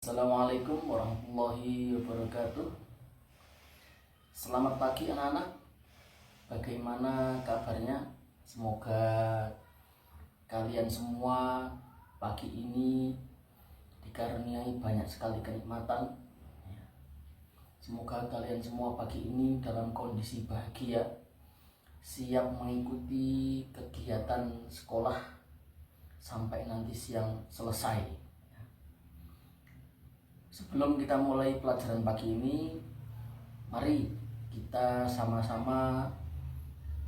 Assalamualaikum warahmatullahi wabarakatuh. Selamat pagi anak-anak. Bagaimana kabarnya? Semoga kalian semua pagi ini dikaruniai banyak sekali kenikmatan. Semoga kalian semua pagi ini dalam kondisi bahagia, siap mengikuti kegiatan sekolah sampai nanti siang selesai. Sebelum kita mulai pelajaran pagi ini, mari kita sama-sama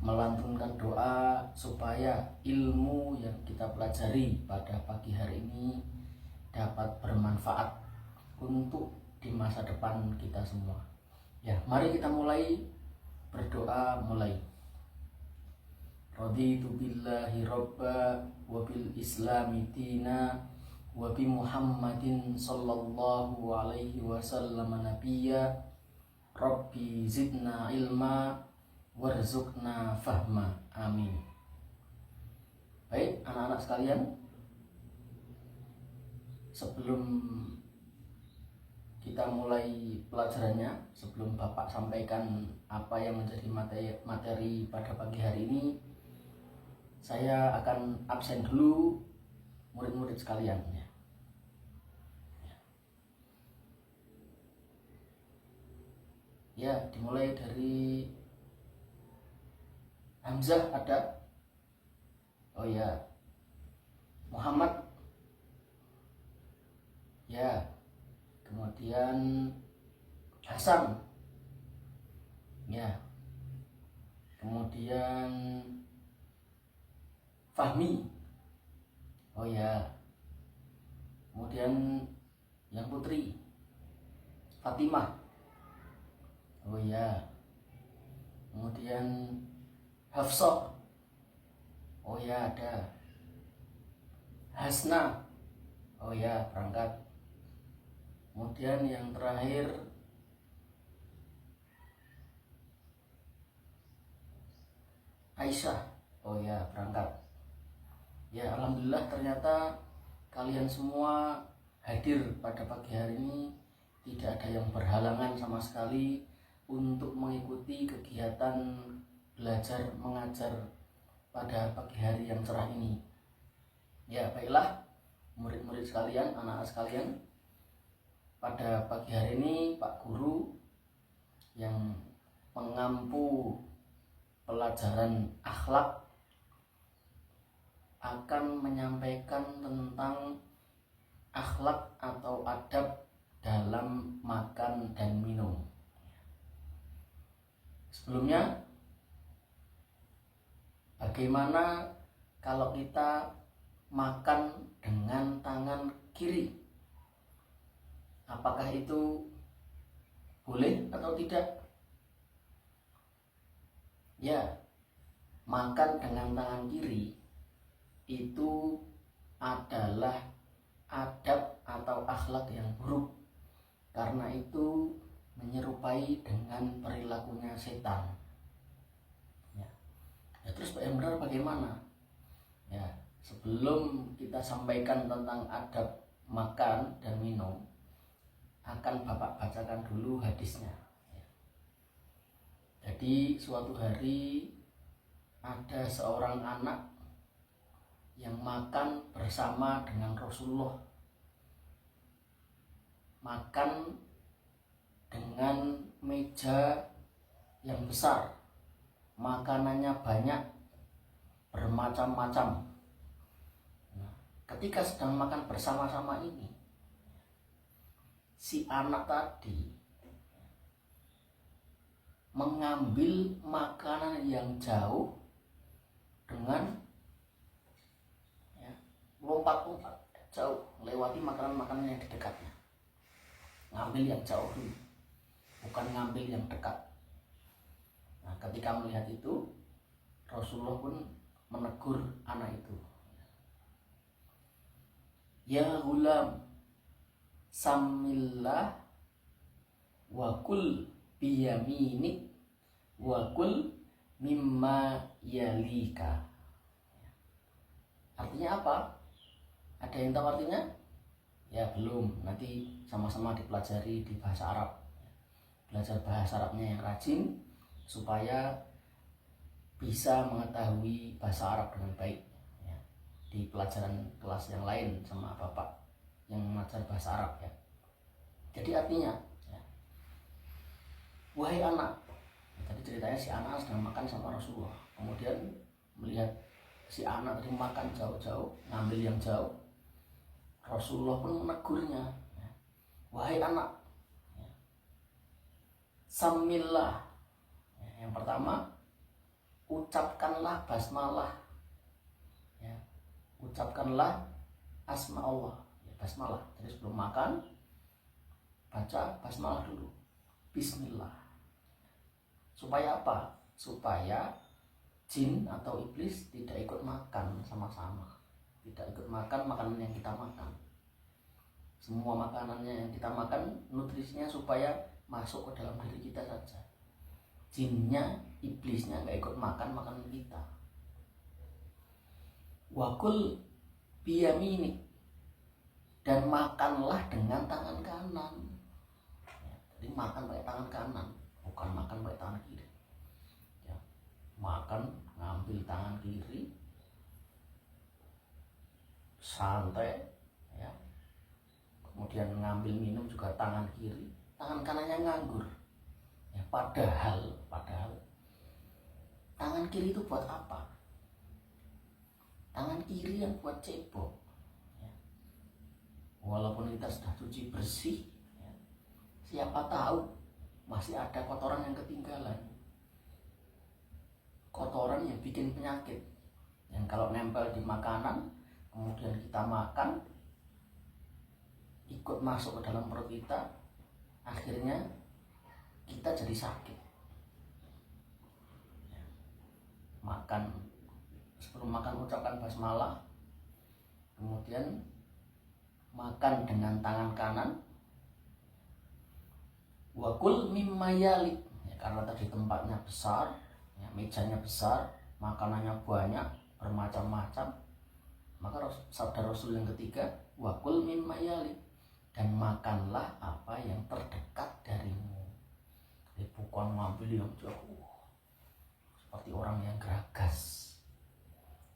melantunkan doa supaya ilmu yang kita pelajari pada pagi hari ini dapat bermanfaat untuk di masa depan kita semua. Ya, mari kita mulai berdoa. Raditu billahi robba wa bil islami dina wa bi Muhammadin sallallahu alaihi wasallam nabiyya. Rabbi zidna ilma warzuqna fahma. Amin. Baik anak-anak sekalian, sebelum kita mulai pelajarannya, sebelum Bapak sampaikan apa yang menjadi materi pada pagi hari ini, saya akan absen dulu murid-murid sekalian ya. Ya, dimulai dari Hamzah ada. Oh ya. Muhammad. Ya. Kemudian Hasan. Ya. Kemudian Fahmi. Oh ya. Kemudian yang putri Fatimah. Oh ya. Kemudian Hafsah. Oh ya, ada. Hasna. Oh ya, berangkat. Kemudian yang terakhir Aisyah. Oh ya, berangkat. Ya, alhamdulillah ternyata kalian semua hadir pada pagi hari ini. Tidak ada yang berhalangan sama sekali untuk mengikuti kegiatan belajar mengajar pada pagi hari yang cerah ini. Ya, baiklah murid-murid sekalian, anak-anak sekalian, pada pagi hari ini Pak Guru yang mengampu pelajaran akhlak akan menyampaikan tentang akhlak atau adab dalam makan dan minum. Sebelumnya, bagaimana kalau kita makan dengan tangan kiri? Apakah itu boleh atau tidak? Ya, makan dengan tangan kiri itu adalah adab atau akhlak yang buruk, karena itu menyerupai dengan perilakunya setan. Ya, terus yang benar bagaimana? Ya, sebelum kita sampaikan tentang adab makan dan minum, akan Bapak bacakan dulu hadisnya. Ya. Jadi suatu hari ada seorang anak yang makan bersama dengan Rasulullah. Makan dengan meja yang besar, makanannya banyak, bermacam-macam. Nah, ketika sedang makan bersama-sama ini, si anak tadi mengambil makanan yang jauh dengan lompat-lompat jauh, melewati makanan-makanan yang di dekatnya. Ngambil yang jauh dulu, bukan ngambil yang dekat. Nah, ketika melihat itu, Rasulullah pun menegur anak itu. Ya gulam, samillah wa kul biyaminik wa kul mimma yalika. Artinya apa? Ada yang tahu artinya? Ya belum, nanti sama-sama dipelajari di bahasa Arab. Belajar bahasa Arabnya yang rajin supaya bisa mengetahui bahasa Arab dengan baik ya. Di pelajaran kelas yang lain sama bapak yang mengajar bahasa Arab ya. Jadi artinya ya, wahai anak, tadi ceritanya si anak sedang makan sama Rasulullah, kemudian melihat si anak tadi makan jauh-jauh, ngambil yang jauh, Rasulullah pun menegurnya ya, wahai anak ya, samillah ya, yang pertama ucapkanlah basmalah ya, ucapkanlah asma Allah ya, basmalah. Jadi sebelum makan baca basmalah dulu, bismillah. Supaya apa? Supaya jin atau iblis tidak ikut makan sama-sama, tidak ikut makan makanan yang kita makan. Semua makanannya yang kita makan nutrisinya supaya masuk ke dalam diri kita saja. Jinnya, iblisnya nggak ikut makan makanan kita. Wakul biyaminik, dan makanlah dengan tangan kanan ya, jadi makan pakai tangan kanan, bukan makan pakai tangan kiri ya. Makan ngambil tangan kiri santai ya, kemudian ngambil minum juga tangan kiri, tangan kanannya nganggur ya. Padahal tangan kiri itu buat apa? Tangan kiri yang buat cebok ya. Walaupun kita sudah cuci bersih ya, siapa tahu masih ada kotoran yang ketinggalan, kotoran yang bikin penyakit yang kalau nempel di makanan kemudian kita makan ikut masuk ke dalam perut kita, akhirnya kita jadi sakit ya. Makan, sebelum makan ucapkan basmalah, kemudian makan dengan tangan kanan, wakul mimma yalik ya, karena tadi tempatnya besar ya, mejanya besar, makanannya banyak bermacam-macam, maka sabda Rasul yang ketiga, wakul mimma yalik, dan makanlah apa yang terdekat darimu. Jadi bukan ngambil yang jauh seperti orang yang geragas,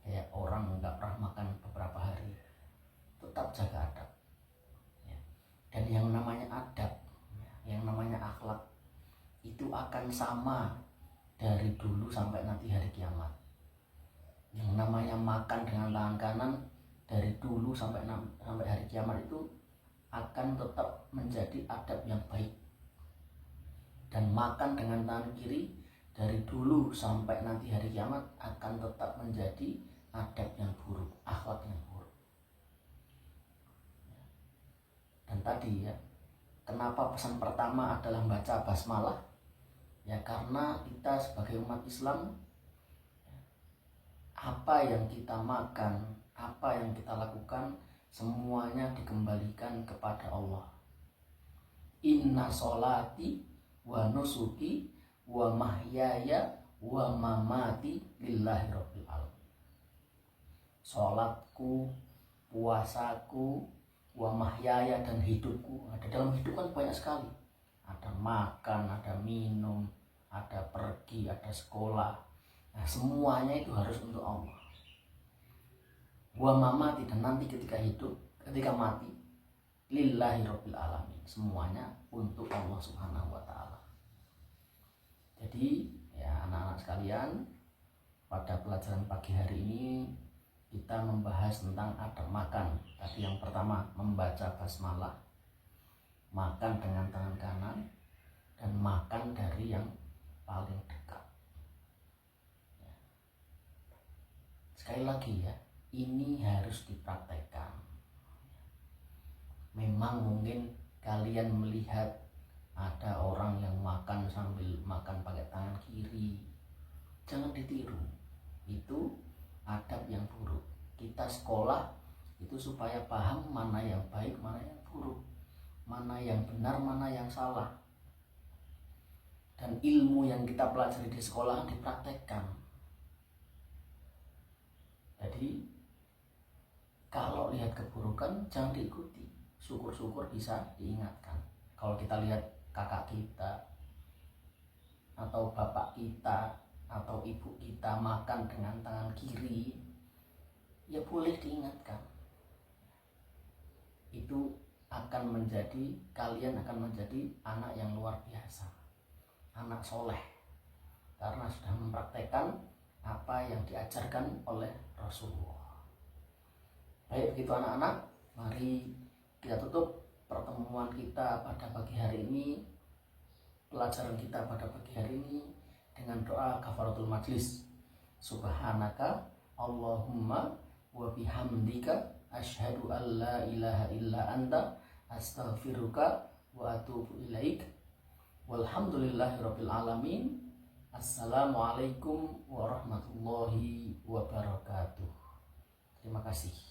kayak orang nggak pernah makan beberapa hari. Tetap jaga adab ya. Dan yang namanya adab ya, yang namanya akhlak itu akan sama dari dulu sampai nanti hari kiamat. Yang namanya makan dengan tangan kanan dari dulu sampai hari kiamat itu akan tetap menjadi adab yang baik, dan makan dengan tangan kiri dari dulu sampai nanti hari kiamat akan tetap menjadi adab yang buruk, akhlak yang buruk. Dan tadi ya, kenapa pesan pertama adalah baca basmalah ya, karena kita sebagai umat Islam, apa yang kita makan, apa yang kita lakukan, semuanya dikembalikan kepada Allah. Inna sholati wa nusuki wa mahyaya wa mamati lillahi rabbil alamin. Sholatku, puasaku, wa mahyaya, dan hidupku. Ada dalam hidup kan banyak sekali. Ada makan, ada minum, ada pergi, ada sekolah. Nah, semuanya itu harus untuk Allah. Wa mamati, dan nanti ketika hidup, ketika mati, lillahi rabbil alamin, semuanya untuk Allah subhanahu wa ta'ala. Jadi ya anak-anak sekalian, pada pelajaran pagi hari ini kita membahas tentang adab makan. Tadi yang pertama membaca basmalah, makan dengan tangan kanan, dan makan dari yang paling dekat ya. Sekali lagi ya, ini harus dipraktekkan. Memang mungkin kalian melihat ada orang yang makan sambil makan pakai tangan kiri, jangan ditiru, itu adab yang buruk. Kita sekolah itu supaya paham mana yang baik, mana yang buruk, mana yang benar, mana yang salah. Dan ilmu yang kita pelajari di sekolah dipraktekkan. Jadi kalau lihat keburukan jangan diikuti, syukur-syukur bisa diingatkan. Kalau kita lihat kakak kita atau bapak kita atau ibu kita makan dengan tangan kiri, ya boleh diingatkan. Itu kalian akan menjadi anak yang luar biasa, anak soleh, karena sudah mempraktekkan apa yang diajarkan oleh Rasulullah. Baik begitu anak-anak, mari kita tutup pertemuan kita pada pagi hari ini, pelajaran kita pada pagi hari ini dengan doa kafaratul majlis. Subhanaka Allahumma wa bihamdika asyhadu an la ilaha illa anta astaghfiruka wa atubu ilaik. Walhamdulillahirabbil alamin. Assalamualaikum warahmatullahi wabarakatuh. Terima kasih.